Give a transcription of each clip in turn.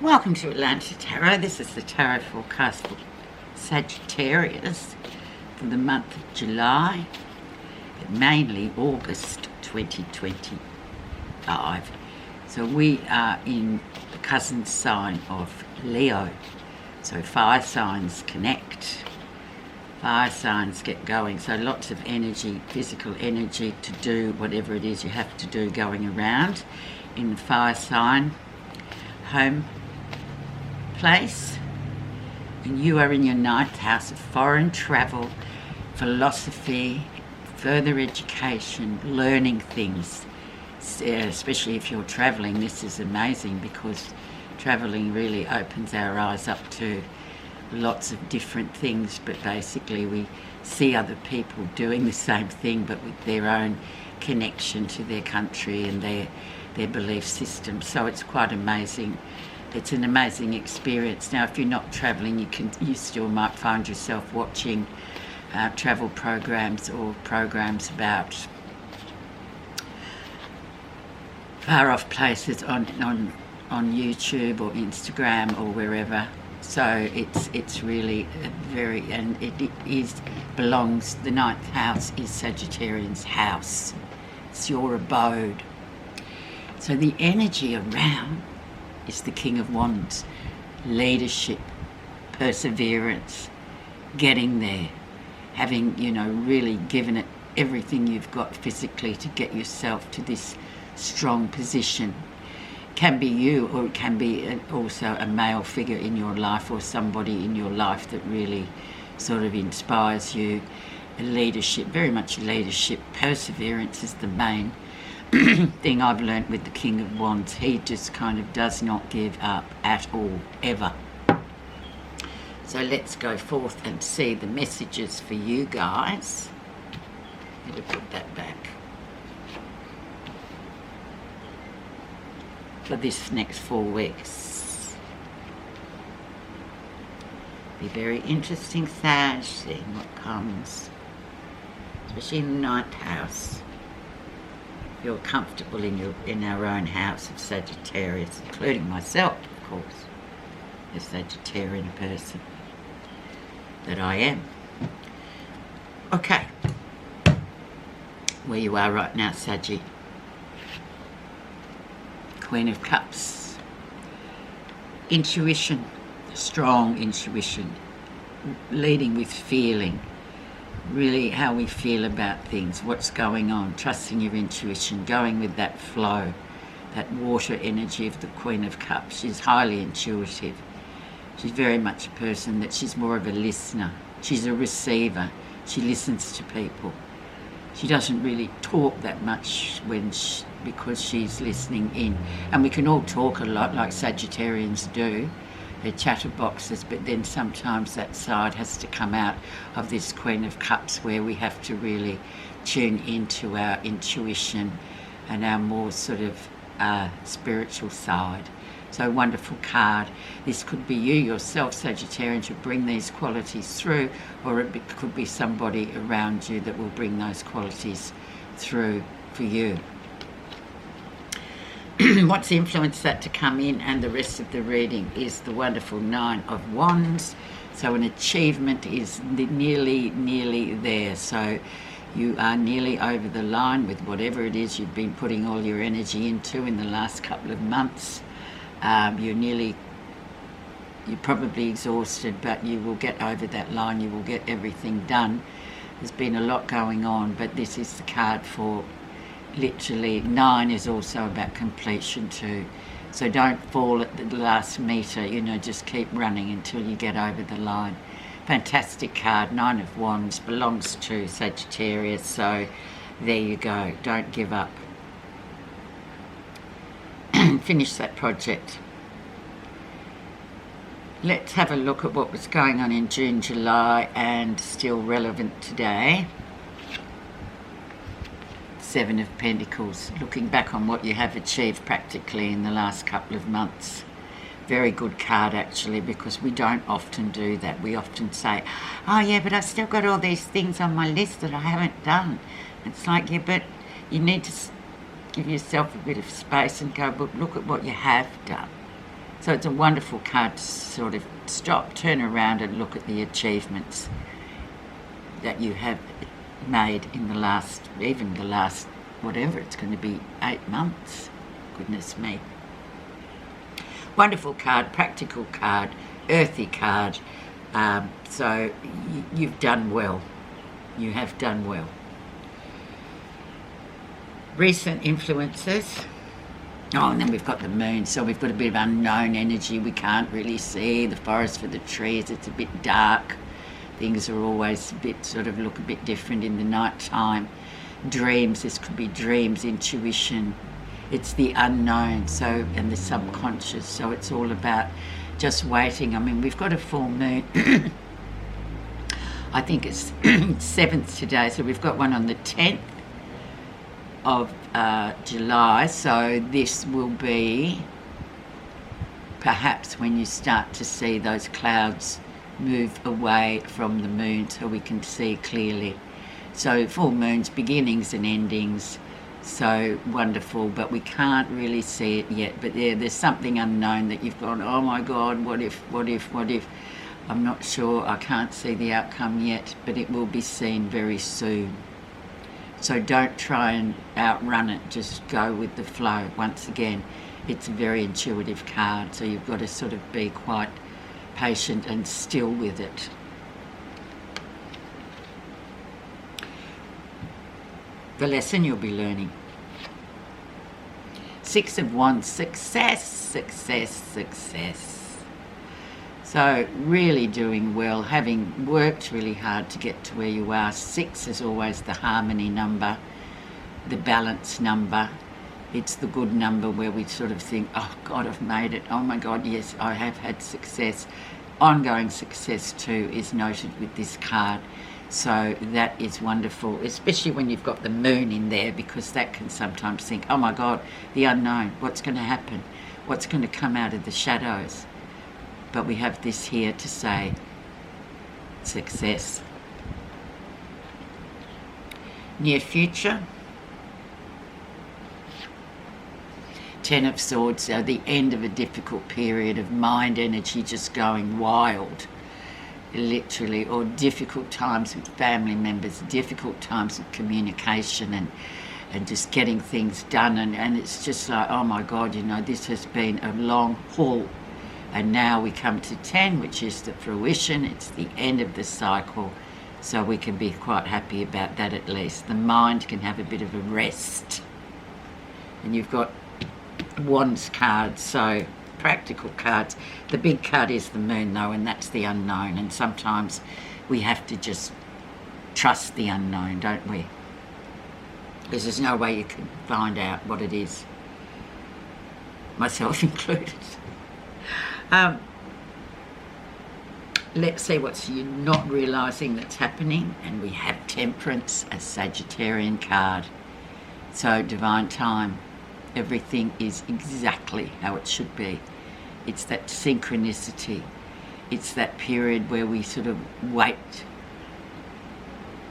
Welcome to Atlantic Tarot. This is the tarot forecast for Sagittarius for the month of July, but mainly August 2025. So we are in the cousin sign of Leo. So fire signs connect, fire signs get going. So lots of energy, physical energy to do whatever it is you have to do going around in the fire sign home place. And you are in your ninth house of foreign travel, philosophy, further education, learning things. Especially if you're traveling, this is amazing because traveling really opens our eyes up to lots of different things, but basically we see other people doing the same thing but with their own connection to their country and their belief system. So it's quite amazing. It's an amazing experience. Now, if you're not travelling, you still might find yourself watching travel programs or programs about far off places on YouTube or Instagram or wherever. So it's really very, and belongs. The ninth house is Sagittarian's house. It's your abode. So the energy around is the King of Wands, leadership, perseverance, getting there, having, really given it everything you've got physically to get yourself to this strong position. Can be you, or it can be also a male figure in your life or somebody in your life that really sort of inspires you. Leadership, very much leadership. Perseverance is the main thing I've learnt with the King of Wands. He just kind of does not give up at all, ever. So let's go forth and see the messages for you guys. I'm going to put that back. For this next 4 weeks. Be very interesting, Sag, seeing what comes. Especially in the ninth house. Feel comfortable in our own house of Sagittarius, including myself, of course, a Sagittarian person that I am. Okay, where you are right now, Saggy. Queen of Cups. Intuition, strong intuition, leading with feeling. Really how we feel about things, what's going on, trusting your intuition, going with that flow, that water energy of the Queen of Cups. She's highly intuitive. She's very much a person that she's more of a listener. She's a receiver. She listens to people. She doesn't really talk that much because she's listening in. And we can all talk a lot like Sagittarians do. They're chatterboxes, but then sometimes that side has to come out of this Queen of Cups where we have to really tune into our intuition and our more sort of spiritual side. So wonderful card. This could be you yourself, Sagittarian, to bring these qualities through, or it could be somebody around you that will bring those qualities through for you. What's influenced that to come in and the rest of the reading is the wonderful Nine of Wands. So an achievement is nearly there. So you are nearly over the line with whatever it is you've been putting all your energy into in the last couple of months. You're probably exhausted, but you will get over that line. You will get everything done. There's been a lot going on, but this is the card for literally. 9 is also about completion too. So don't fall at the last metre, just keep running until you get over the line. Fantastic card. 9 of Wands belongs to Sagittarius, so there you go. Don't give up. Finish that project. Let's have a look at what was going on in June, July, and still relevant today. 7 of Pentacles, looking back on what you have achieved practically in the last couple of months. Very good card actually, because we don't often do that. We often say, oh yeah, but I've still got all these things on my list that I haven't done. It's like, yeah, but you need to give yourself a bit of space and go, but look at what you have done. So it's a wonderful card to sort of stop, turn around and look at the achievements that you have made in the last, whatever, it's going to be 8 months. Goodness me. Wonderful card, practical card, earthy card. So you've done well. You have done well. Recent influences. Oh, and then we've got the moon, so we've got a bit of unknown energy. We can't really see the forest for the trees. It's a bit dark. Things are always look a bit different in the night time. Dreams, this could be dreams, intuition. It's the unknown, so, and the subconscious, so it's all about just waiting. I mean, we've got a full moon. I think it's 7th today, so we've got one on the 10th of July, so this will be perhaps when you start to see those clouds move away from the moon so we can see clearly. So full moons, beginnings and endings, so wonderful, but we can't really see it yet. But there's something unknown that you've gone, oh my God, what if? I'm not sure, I can't see the outcome yet, but it will be seen very soon. So don't try and outrun it, just go with the flow. Once again, it's a very intuitive card, so you've got to sort of be quite patient and still with it. The lesson you'll be learning. 6 of Wands, success, success, success. So really doing well, having worked really hard to get to where you are. 6 is always the harmony number, the balance number. It's the good number where we sort of think, oh God, I've made it. Oh my God, yes, I have had success. Ongoing success too is noted with this card. So that is wonderful, especially when you've got the moon in there, because that can sometimes think, oh my God, the unknown, what's going to happen? What's going to come out of the shadows? But we have this here to say success. Near future. 10 of Swords, so the end of a difficult period of mind energy just going wild, literally, or difficult times with family members, difficult times with communication and just getting things done. And it's just like, oh my God, you know, this has been a long haul. And now we come to 10, which is the fruition. It's the end of the cycle. So we can be quite happy about that at least. The mind can have a bit of a rest. And you've got Wands cards, so practical cards. The big card is the moon though, and that's the unknown. And sometimes we have to just trust the unknown, don't we? Because there's no way you can find out what it is. Myself included. Let's see what you're not realising that's happening. And we have Temperance, a Sagittarian card. So divine time. Everything is exactly how it should be. It's that synchronicity. It's that period where we sort of wait.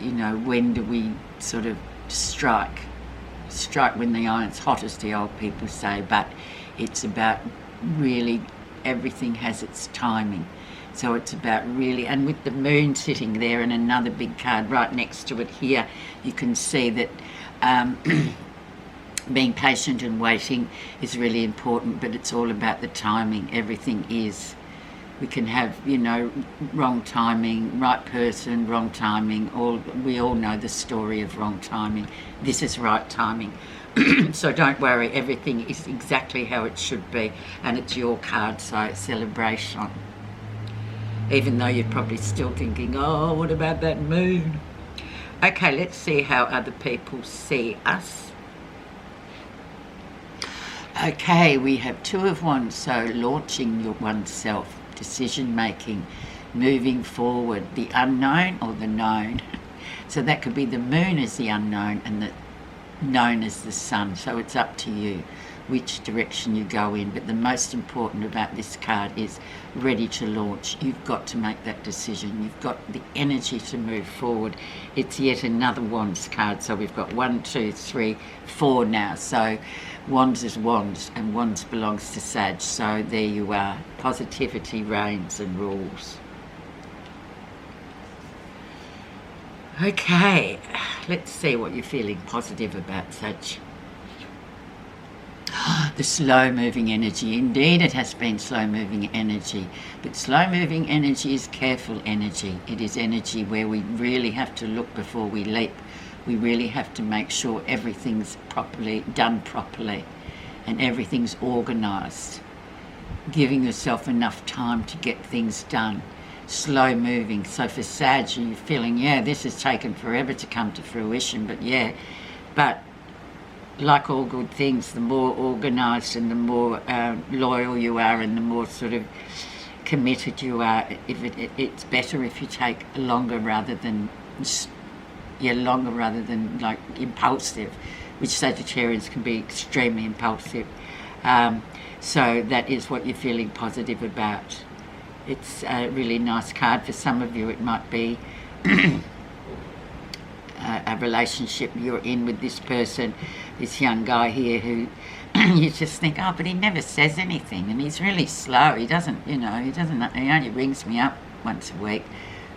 You know, when do we sort of strike? Strike when the iron's hot, as the old people say. But it's about really, everything has its timing. So it's about really, and with the moon sitting there and another big card right next to it here, you can see that being patient and waiting is really important, but it's all about the timing. Everything is. We can have, you know, wrong timing, right person, wrong timing. We all know the story of wrong timing. This is right timing. So don't worry, everything is exactly how it should be, and it's your card, so it's celebration. Even though you're probably still thinking, oh, what about that moon? Okay, let's see how other people see us. Okay, we have 2 of Wands, so launching oneself, decision making, moving forward, the unknown or the known. So that could be the moon as the unknown and the known as the sun. So it's up to you which direction you go in. But the most important about this card is ready to launch. You've got to make that decision. You've got the energy to move forward. It's yet another Wands card. So we've got 1, 2, 3, 4 now. So Wands is wands, and wands belongs to Sag, so there you are. Positivity reigns and rules. Okay, let's see what you're feeling positive about, Sag. The slow-moving energy. Indeed, it has been slow-moving energy. But slow-moving energy is careful energy. It is energy where we really have to look before we leap. We really have to make sure everything's done properly and everything's organised. Giving yourself enough time to get things done. Slow-moving. So for Sag, you're feeling, yeah, this has taken forever to come to fruition, but like all good things, the more organised and the more loyal you are and the more sort of committed you are, it's better if you take longer rather than like impulsive, which Sagittarians can be extremely impulsive. So that is what you're feeling positive about. It's a really nice card. For some of you it might be a relationship you're in with this person, this young guy here who you just think, oh, but he never says anything and he's really slow. He only rings me up once a week,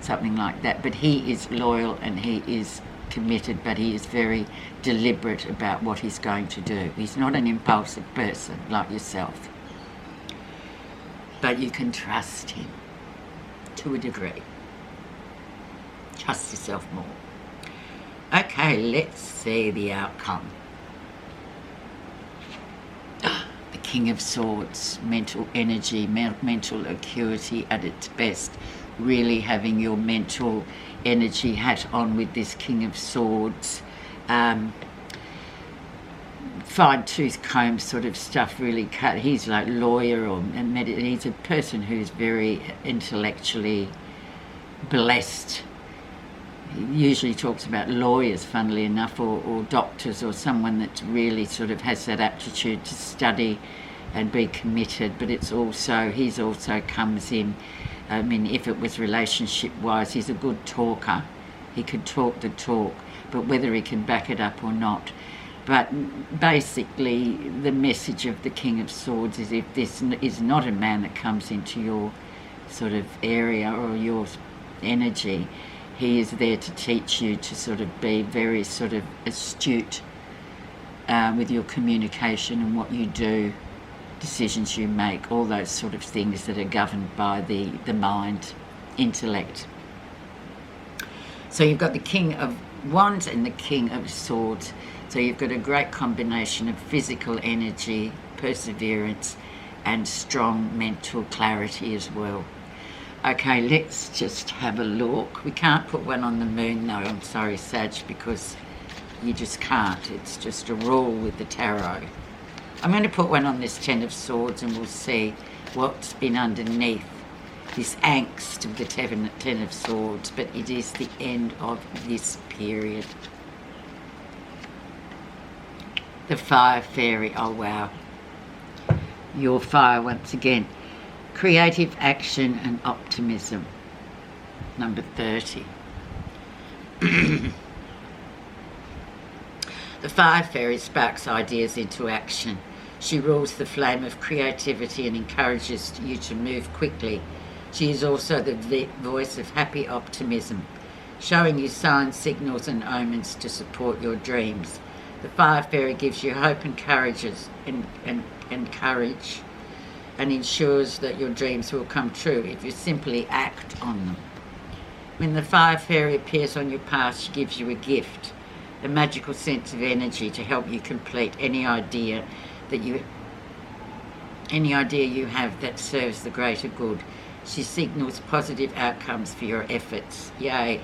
something like that. But he is loyal and he is committed, but he is very deliberate about what he's going to do. He's not an impulsive person like yourself. But you can trust him to a degree. Trust yourself more. Okay, let's see the outcome. The King of Swords, mental energy, mental acuity at its best. Really having your mental energy hat on with this King of Swords. Fine-tooth comb sort of stuff really cut. He's like lawyer and he's a person who's very intellectually blessed. He usually talks about lawyers, funnily enough, or doctors, or someone that really sort of has that aptitude to study and be committed. But he's also comes in, I mean, if it was relationship-wise, he's a good talker. He can talk the talk, but whether he can back it up or not. But basically, the message of the King of Swords is if this is not a man that comes into your sort of area or your energy, he is there to teach you to sort of be very sort of astute with your communication and what you do, decisions you make, all those sort of things that are governed by the mind, intellect. So you've got the King of Wands and the King of Swords. So you've got a great combination of physical energy, perseverance, and strong mental clarity as well. Okay, let's just have a look. We can't put one on the moon, though. I'm sorry, Sag, because you just can't. It's just a rule with the tarot. I'm going to put one on this Ten of Swords and we'll see what's been underneath this angst of the Ten of Swords. But it is the end of this period. The Fire Fairy. Oh, wow. Your fire once again. Creative action and optimism. Number 30. The Fire Fairy sparks ideas into action. She rules the flame of creativity and encourages you to move quickly. She is also the voice of happy optimism, showing you signs, signals and omens to support your dreams. The Fire Fairy gives you hope and courage and ensures that your dreams will come true if you simply act on them. When the Fire Fairy appears on your path, she gives you a gift, a magical sense of energy to help you complete any idea you have that serves the greater good. She signals positive outcomes for your efforts. Yay.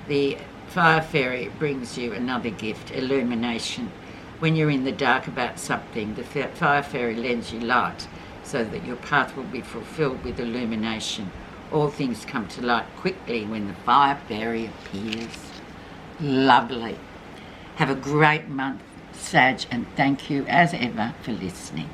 The Fire Fairy brings you another gift, illumination. When you're in the dark about something, the Fire Fairy lends you light so that your path will be fulfilled with illumination. All things come to light quickly when the Fire Fairy appears. Lovely. Have a great month, Sag, and thank you as ever for listening.